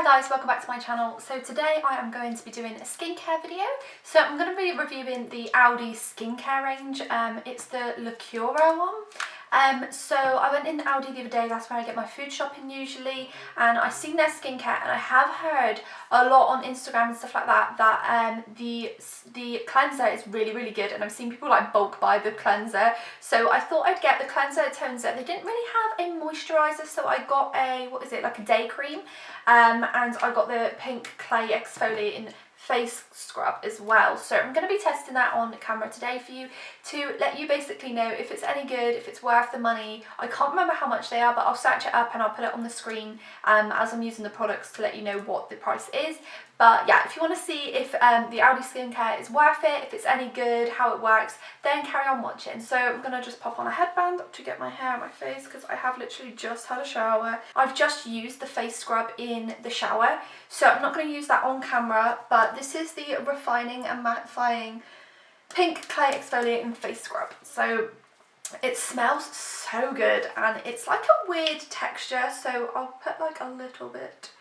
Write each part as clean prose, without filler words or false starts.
guys, welcome back to my channel. So today I am going to be doing a skincare video. So I'm going to be reviewing the ALDI skincare range. It's the LACURA one. So I went in ALDI the other day, that's where I get my food shopping usually, and I seen their skincare, and I have heard a lot on Instagram and stuff like that that the cleanser is really good, and I've seen people like bulk buy the cleanser. So I thought I'd get the cleanser toner. They didn't really have a moisturiser, so I got a, what is it, like a day cream, and I got the pink clay exfoliating face scrub as well. So I'm going to be testing that on camera today for you to let you basically know if it's any good, if it's worth the money. I can't remember how much they are, but I'll search it up and I'll put it on the screen as I'm using the products to let you know what the price is. But yeah, if you want to see if the ALDI skincare is worth it, if it's any good, how it works, then carry on watching. So I'm going to just pop on a headband to get my hair on my face because I have literally just had a shower. I've just used the face scrub in the shower, so I'm not going to use that on camera, but this is the Refining and Mattifying Pink Clay Exfoliating Face Scrub. So it smells so good and it's like a weird texture, so I'll put like a little bit.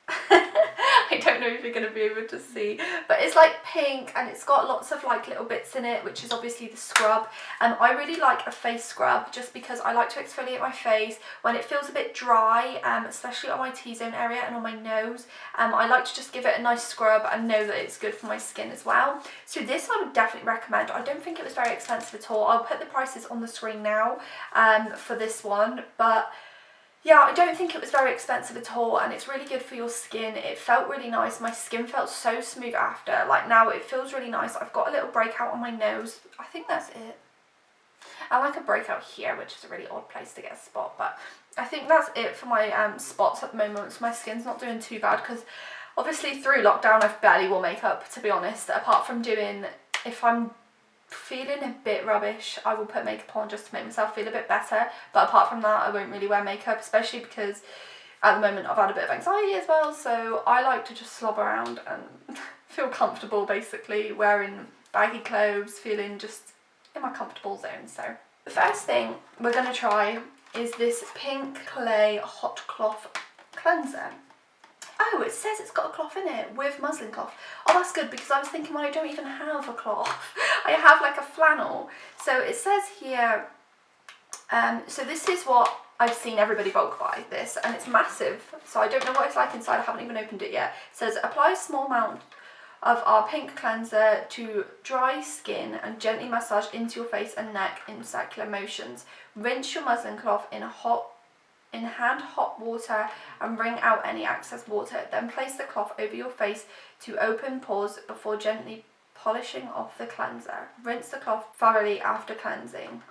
I don't know if you're going to be able to see, but it's like pink and it's got lots of like little bits in it, which is obviously the scrub. I really like a face scrub just because I like to exfoliate my face when it feels a bit dry, especially on my T-zone area and on my nose. I like to just give it a nice scrub and know that it's good for my skin as well. So this I would definitely recommend. I don't think it was very expensive at all. I'll put the prices on the screen now for this one, but yeah, I don't think it was very expensive at all, and it's really good for your skin. It felt really nice. My skin felt so smooth after. Like now it feels really nice. I've got a little breakout on my nose. I think that's it. I like a breakout here, which is a really odd place to get a spot, but I think that's it for my spots at the moment. So my skin's not doing too bad because obviously through lockdown I've barely wore makeup, to be honest, apart from doing, if I'm feeling a bit rubbish, I will put makeup on just to make myself feel a bit better, but apart from that I won't really wear makeup, especially because at the moment I've had a bit of anxiety as well, so I like to just slob around and feel comfortable, basically wearing baggy clothes, feeling just in my comfortable zone. So the first thing we're going to try is this pink clay hot cloth cleanser. Oh, it says it's got a cloth in it with muslin cloth. Oh, that's good, because I was thinking, well, I don't even have a cloth. I have like a flannel. So it says here, so this is what I've seen everybody bulk buy this, and it's massive. So I don't know what it's like inside. I haven't even opened it yet. It says, apply a small amount of our pink cleanser to dry skin and gently massage into your face and neck in circular motions. Rinse your muslin cloth in hand hot water and wring out any excess water. Then place the cloth over your face to open pores before gently polishing off the cleanser. Rinse the cloth thoroughly after cleansing.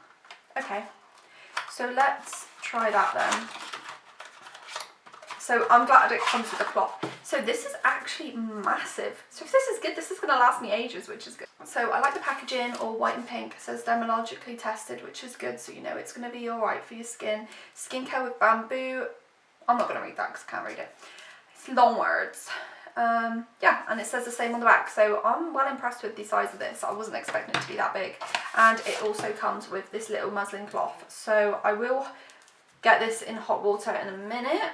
Okay, so let's try that then. So I'm glad it comes with a cloth. So this is actually massive. So if this is good, this is going to last me ages, which is good. So I like the packaging, all white and pink. It says dermatologically tested, which is good, so you know it's going to be alright for your skin. Skincare with bamboo. I'm not going to read that because I can't read it. It's long words. Yeah, and it says the same on the back. So I'm well impressed with the size of this. I wasn't expecting it to be that big. And it also comes with this little muslin cloth. So I will get this in hot water in a minute.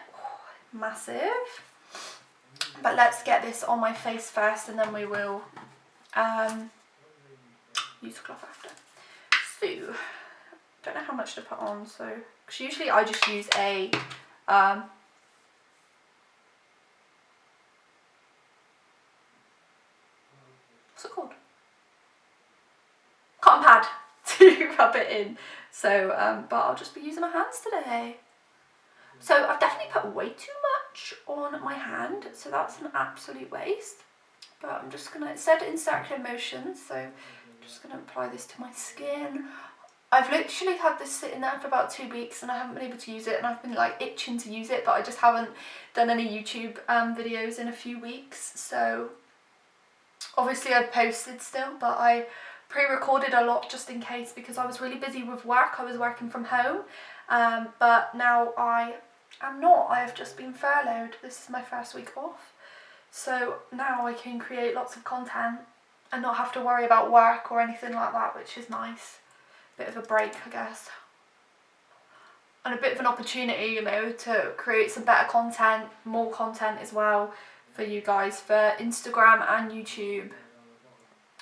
Massive. But let's get this on my face first, and then we will use the cloth after. So don't know how much to put on, so because usually I just use a what's it called, cotton pad to rub it in. So but I'll just be using my hands today. So I've definitely put way too much on my hand, so that's an absolute waste. But I'm just going to, it said in circular motions, so I'm just going to apply this to my skin. I've literally had this sitting there for about 2 weeks and I haven't been able to use it, and I've been like itching to use it, but I just haven't done any YouTube videos in a few weeks. So obviously I've posted still, but I pre-recorded a lot just in case because I was really busy with work. I was working from home, but now I'm not. I have just been furloughed. This is my first week off. So now I can create lots of content and not have to worry about work or anything like that, which is nice. Bit of a break, I guess. and a bit of an opportunity, you know, to create some better content, more content as well for you guys for Instagram and YouTube.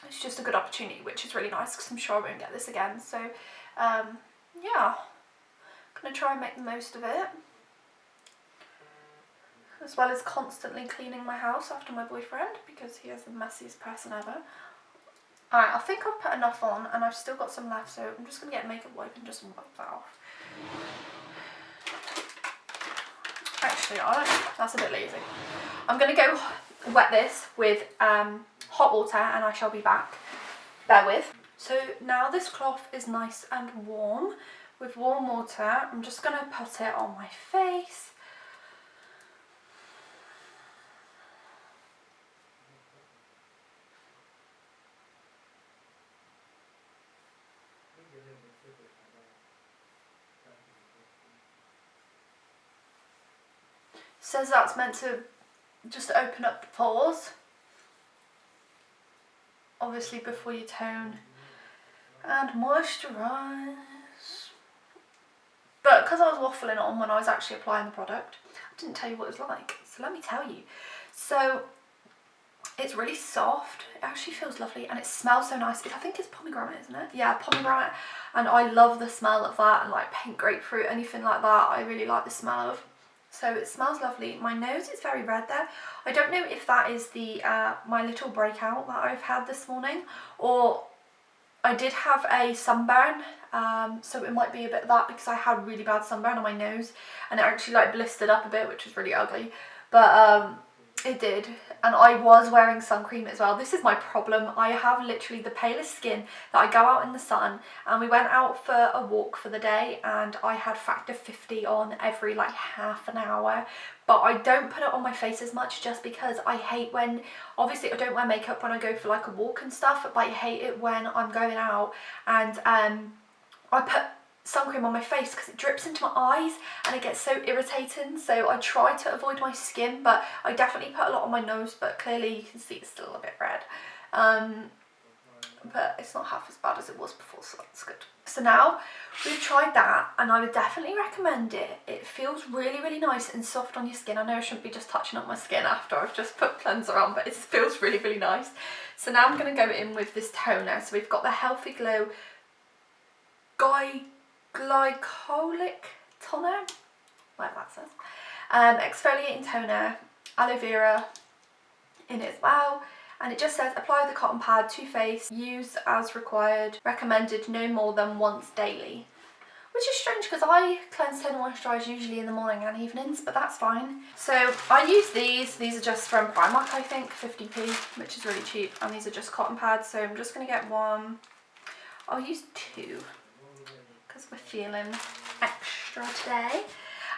It's just a good opportunity, which is really nice because I'm sure I won't get this again. So yeah, gonna try and make the most of it, as well as constantly cleaning my house after my boyfriend because he has the messiest person ever. Alright, I think I've put enough on and I've still got some left, so I'm just going to get a makeup wipe and just wipe that off. Actually, that's a bit lazy. I'm going to go wet this with hot water and I shall be back. Bear with. So now this cloth is nice and warm. With warm water, I'm just going to put it on my face. Says that's meant to just open up the pores, obviously before you tone and moisturise. But because I was waffling on when I was actually applying the product, I didn't tell you what it was like, so let me tell you. So it's really soft, it actually feels lovely, and it smells so nice. I think it's pomegranate, isn't it? Yeah, pomegranate, and I love the smell of that, and like pink grapefruit, anything like that, I really like the smell of. So it smells lovely. My nose is very red there. I don't know if that is the my little breakout that I've had this morning, or I did have a sunburn, so it might be a bit of that because I had really bad sunburn on my nose and it actually like blistered up a bit, which was really ugly. But it did, and I was wearing sun cream as well. This is my problem. I have literally the palest skin that I go out in the sun, and we went out for a walk for the day and I had factor 50 on every like half an hour. But I don't put it on my face as much just because I hate when, obviously I don't wear makeup when I go for like a walk and stuff, but I hate it when I'm going out and I put sun cream on my face because it drips into my eyes and it gets so irritating. So I try to avoid my skin, but I definitely put a lot on my nose, but clearly you can see it's still a bit red. But it's not half as bad as it was before, so that's good. So now we've tried that and I would definitely recommend it. It feels really, really nice and soft on your skin. I know I shouldn't be just touching up my skin after I've just put cleanser on, but it feels really, really nice. So now I'm going to go in with this toner. So we've got the Healthy Glow Glycolic Toner, whatever that says. Exfoliating Toner, aloe vera in it as well. And it just says apply the cotton pad to face, use as required, recommended no more than once daily. Which is strange because I cleanse, tone and moisturise usually in the morning and evenings, but that's fine. So I use these are just from Primark, I think, 50p, which is really cheap, and these are just cotton pads, so I'm just going to get one. I'll use two because we're feeling extra today.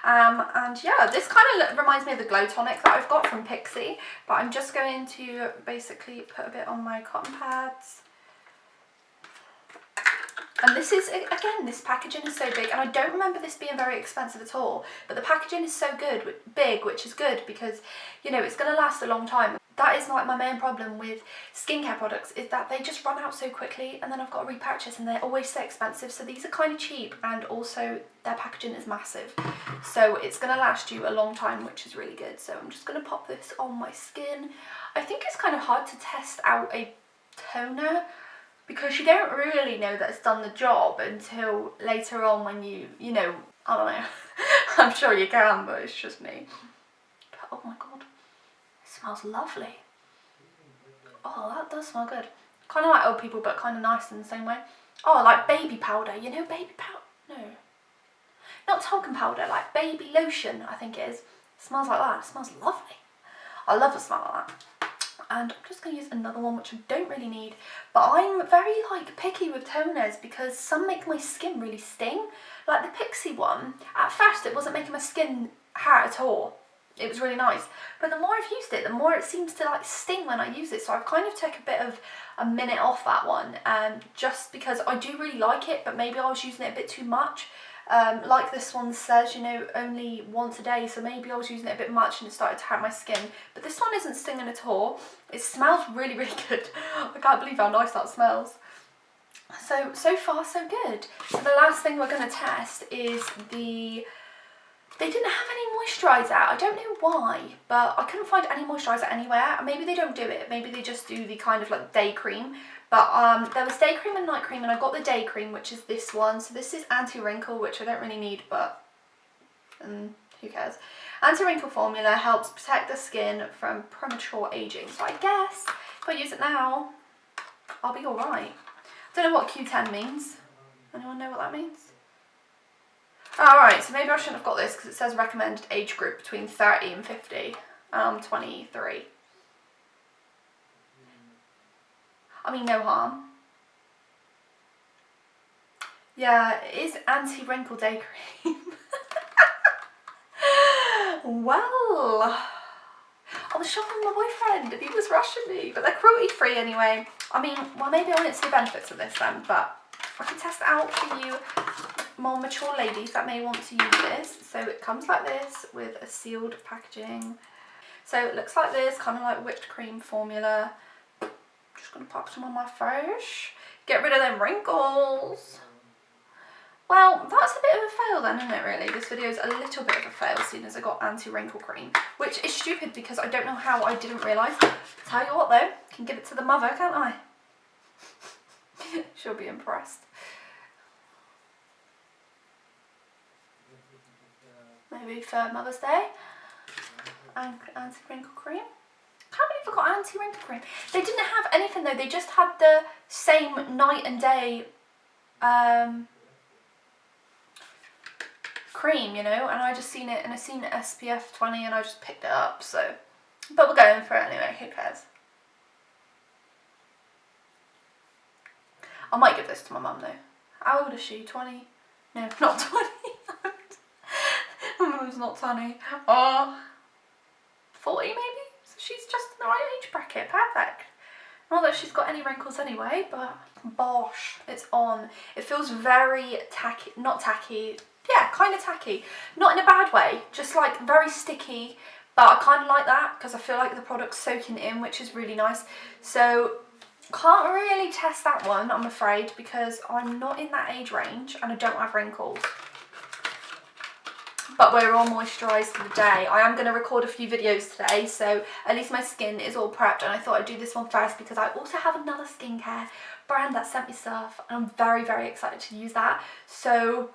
And yeah, this kind of reminds me of the Glow Tonic that I've got from Pixie, but I'm just going to basically put a bit on my cotton pads. And this is, again, this packaging is so big, and I don't remember this being very expensive at all, but the packaging is so good, big, which is good because, you know, it's going to last a long time. That is like my main problem with skincare products, is that they just run out so quickly and then I've got to repurchase, and they're always so expensive. So these are kind of cheap, and also their packaging is massive. So it's going to last you a long time, which is really good. So I'm just going to pop this on my skin. I think it's kind of hard to test out a toner because you don't really know that it's done the job until later on when you know, I don't know. I'm sure you can, but it's just me. But oh my god, it smells lovely. Oh, that does smell good. Kind of like old people, but kind of nice in the same way. Oh, like baby powder, you know, baby powder, no. Not talcum powder, like baby lotion, I think it is. It smells like that, it smells lovely. I love the smell of that. And I'm just going to use another one, which I don't really need. But I'm very like picky with toners because some make my skin really sting. Like the Pixie one, at first it wasn't making my skin hurt at all. It was really nice. But the more I've used it, the more it seems to like sting when I use it. So I've kind of took a bit of a minute off that one. Just because I do really like it, but maybe I was using it a bit too much. Like this one says, you know, only once a day, so maybe I was using it a bit much and it started to hurt my skin. But this one isn't stinging at all. It smells really, really good. I can't believe how nice that smells. So far so good. So the last thing we're going to test is they didn't have any moisturiser. I don't know why, but I couldn't find any moisturiser anywhere. Maybe they don't do it. Maybe they just do the kind of like day cream. But there was day cream and night cream, and I got the day cream, which is this one. So this is anti-wrinkle, which I don't really need, but who cares? Anti-wrinkle formula helps protect the skin from premature aging. So I guess if I use it now, I'll be alright. I don't know what Q10 means. Anyone know what that means? Alright, so maybe I shouldn't have got this because it says recommended age group between 30 and 50. I'm 23. I mean, no harm. Yeah, it is anti-wrinkle day cream. Well, I was shopping with my boyfriend and he was rushing me, but they're cruelty free anyway. I mean, well, maybe I won't see the benefits of this then, but I can test it out for you more mature ladies that may want to use this. So it comes like this with a sealed packaging. So it looks like this, kind of like whipped cream formula. Just gonna pop some on my face. Get rid of them wrinkles. Well, that's a bit of a fail then, isn't it, really? This video is a little bit of a fail, seeing as I got anti-wrinkle cream, which is stupid because I don't know how I didn't realise. Tell you what though, can give it to the mother, can't I? She'll be impressed. Maybe for Mother's Day. Anti-wrinkle cream. Can't believe I got anti-wrinkle cream. They didn't have anything though, they just had the same night and day cream, you know, and I just seen it, and I seen it SPF 20 and I just picked it up, so, but we're going for it anyway, who cares. I might give this to my mum though. How old is she? 20? No, not 20. My mum's not 20. 40 maybe? So she's just in the right age bracket, perfect. Not that she's got any wrinkles anyway, but bosh, it's on. It feels very tacky, not tacky, yeah, kind of tacky. Not in a bad way, just like very sticky, but I kind of like that because I feel like the product's soaking in, which is really nice. So can't really test that one, I'm afraid, because I'm not in that age range and I don't have wrinkles. But we're all moisturised for the day. I am going to record a few videos today, so at least my skin is all prepped, and I thought I'd do this one first because I also have another skincare brand that sent me stuff and I'm very, very excited to use that. So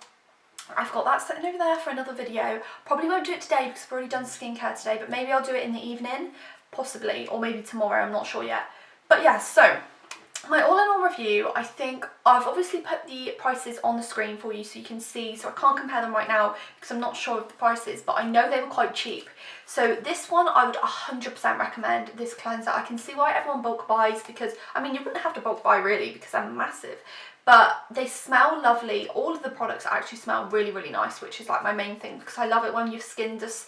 I've got that sitting over there for another video. Probably won't do it today because I've already done skincare today, but maybe I'll do it in the evening, possibly, or maybe tomorrow, I'm not sure yet. But yeah, so my all-in-all review, I think I've obviously put the prices on the screen for you so you can see, so I can't compare them right now because I'm not sure of the prices, but I know they were quite cheap. So this one I would 100% recommend, this cleanser. I can see why everyone bulk buys because, I mean, you wouldn't have to bulk buy really because they're massive, but they smell lovely. All of the products actually smell really, really nice, which is like my main thing because I love it when your skin just,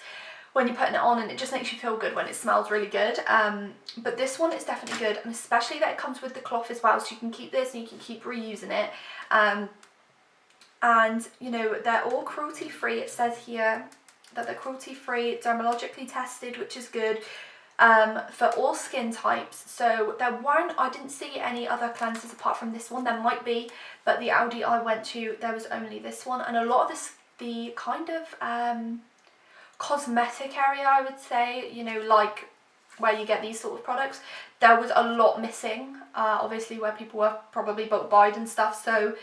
when you're putting it on and it just makes you feel good when it smells really good. But this one is definitely good, and especially that it comes with the cloth as well, so you can keep this and you can keep reusing it. And you know, they're all cruelty free. It says here that they're cruelty free, dermatologically tested, which is good, for all skin types. So there weren't, I didn't see any other cleansers apart from this one. There might be, but the ALDI I went to, there was only this one, and a lot of this, the kind of cosmetic area, I would say, you know, like where you get these sort of products, there was a lot missing, obviously where people were probably bulk buyed and stuff. So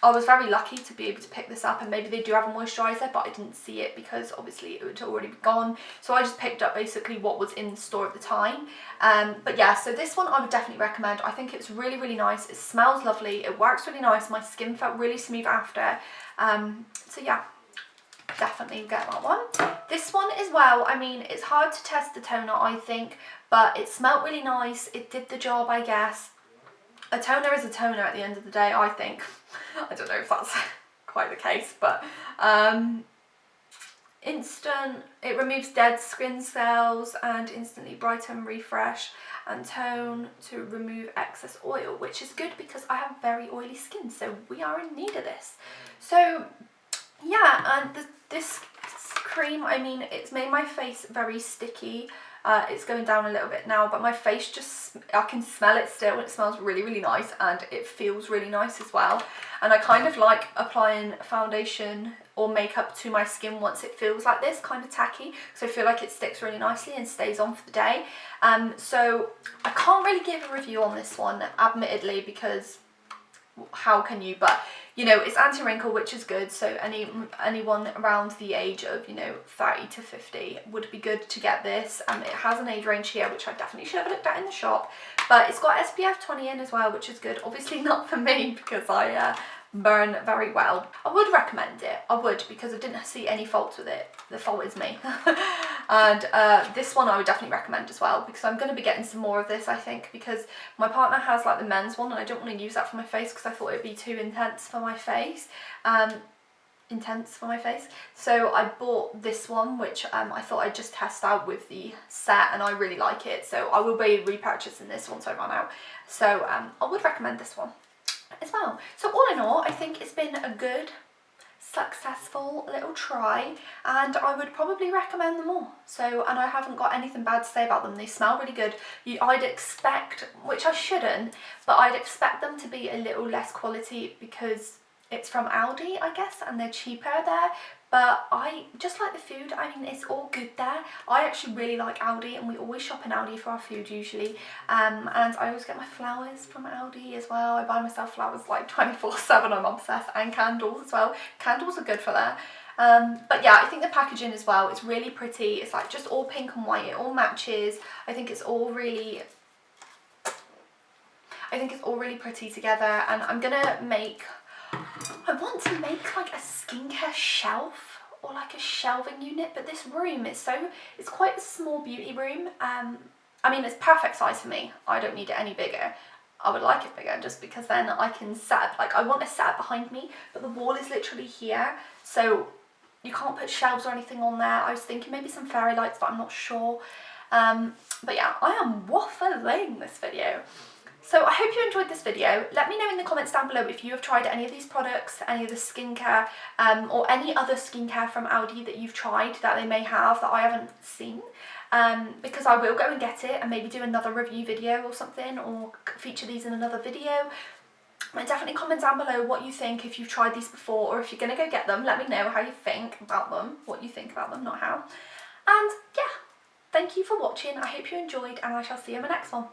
I was very lucky to be able to pick this up, and maybe they do have a moisturiser, but I didn't see it because obviously it would already be gone. So I just picked up basically what was in the store at the time. But yeah, so this one I would definitely recommend. I think it's really, really nice. It smells lovely. It works really nice. My skin felt really smooth after. So yeah, definitely get that one. This one as well, I mean, it's hard to test the toner, I think, but it smelled really nice. It did the job, I guess. A toner is a toner at the end of the day, I think. I don't know if that's quite the case, but instant, it removes dead skin cells and instantly brighten, refresh and tone to remove excess oil, which is good because I have very oily skin, so we are in need of this. So yeah, and this cream, I mean, it's made my face very sticky. It's going down a little bit now, but my face just, I can smell it still. It smells really, really nice, and it feels really nice as well. And I kind of like applying foundation or makeup to my skin once it feels like this, kind of tacky, so I feel like it sticks really nicely and stays on for the day. So I can't really give a review on this one, admittedly, because how can you? But you know, it's anti-wrinkle, which is good, so anyone around the age of, you know, 30 to 50 would be good to get this. It has an age range here, which I definitely should have looked at in the shop, but it's got SPF 20 in as well, which is good. Obviously not for me, because I burn very well. I would recommend it, I would, because I didn't see any faults with it. The fault is me. And this one I would definitely recommend as well, because I'm going to be getting some more of this, I think, because my partner has like the men's one, and I don't want to use that for my face because I thought it'd be too intense for my face. So I bought this one, which I thought I'd just test out with the set, and I really like it, so I will be repurchasing this once I run out. So I would recommend this one as well. So all in all, I think it's been a good, successful little try, and I would probably recommend them all. So, and I haven't got anything bad to say about them. They smell really good. I'd expect, which I shouldn't, but I'd expect them to be a little less quality because it's from ALDI, I guess, and they're cheaper there. But I just like the food. I mean, it's all good there. I actually really like ALDI, and we always shop in ALDI for our food usually. And I always get my flowers from ALDI as well. I buy myself flowers like 24/7. I'm obsessed. And candles as well. Candles are good for that. But yeah, I think the packaging as well, it's really pretty. It's like just all pink and white. It all matches. I think it's all really pretty together. And I'm gonna make, I want to make like a skincare shelf or like a shelving unit, but this room is it's quite a small beauty room. I mean, it's perfect size for me. I don't need it any bigger. I would like it bigger just because then I can set up, like I want a set up behind me, but the wall is literally here, so you can't put shelves or anything on there. I was thinking maybe some fairy lights, but I'm not sure. But yeah, I am waffling this video. So I hope you enjoyed this video. Let me know in the comments down below if you have tried any of these products, any of the skincare, or any other skincare from ALDI that you've tried that they may have that I haven't seen. Because I will go and get it and maybe do another review video or something, or feature these in another video. And definitely comment down below what you think, if you've tried these before, or if you're going to go get them. Let me know how you think about them, what you think about them, not how. And yeah, thank you for watching. I hope you enjoyed, and I shall see you in my next one.